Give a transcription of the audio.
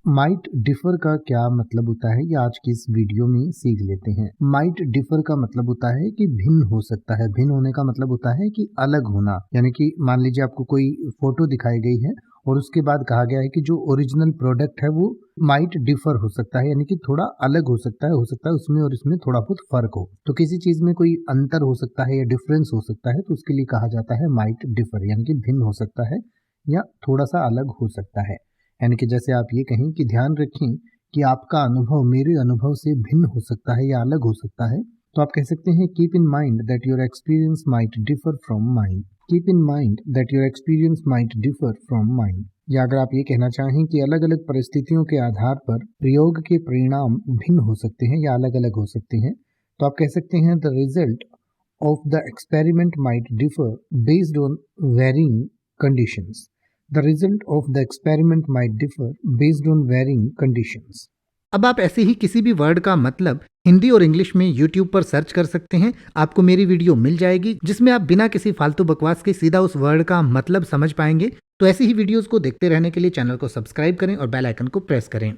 Might differ का क्या मतलब होता है, ये आज की इस वीडियो में सीख लेते हैं। माइट डिफर का मतलब होता है कि भिन्न हो सकता है। भिन्न होने का मतलब होता है कि अलग होना, यानी कि मान लीजिए आपको कोई फोटो दिखाई गई है और उसके बाद कहा गया है कि जो ओरिजिनल प्रोडक्ट है वो माइट डिफर हो सकता है, यानी कि थोड़ा अलग हो सकता है उसमें और इसमें थोड़ा बहुत फर्क हो। तो किसी चीज में कोई अंतर हो सकता है या डिफरेंस हो सकता है, तो उसके लिए कहा जाता है माइट डिफर, यानी कि भिन्न हो सकता है या थोड़ा सा अलग हो सकता है। यानी कि जैसे आप ये कहें कि ध्यान रखें कि आपका अनुभव मेरे अनुभव से भिन्न हो सकता है या अलग हो सकता है, तो आप कह सकते हैं keep in mind that your experience might differ from mine. Keep in mind that your experience might differ from mine. या अगर आप ये कहना चाहें कि अलग अलग परिस्थितियों के आधार पर प्रयोग के परिणाम भिन्न हो सकते हैं या अलग अलग हो सकते हैं, तो आप कह सकते हैं the result of the experiment might differ based on varying conditions. The result of the experiment might differ based on varying conditions. अब आप ऐसे ही किसी भी वर्ड का मतलब हिंदी और इंग्लिश में YouTube पर सर्च कर सकते हैं। आपको मेरी वीडियो मिल जाएगी जिसमें आप बिना किसी फालतू बकवास के सीधा उस वर्ड का मतलब समझ पाएंगे। तो ऐसी ही वीडियोस को देखते रहने के लिए चैनल को सब्सक्राइब करें और बेल आइकन को प्रेस करें।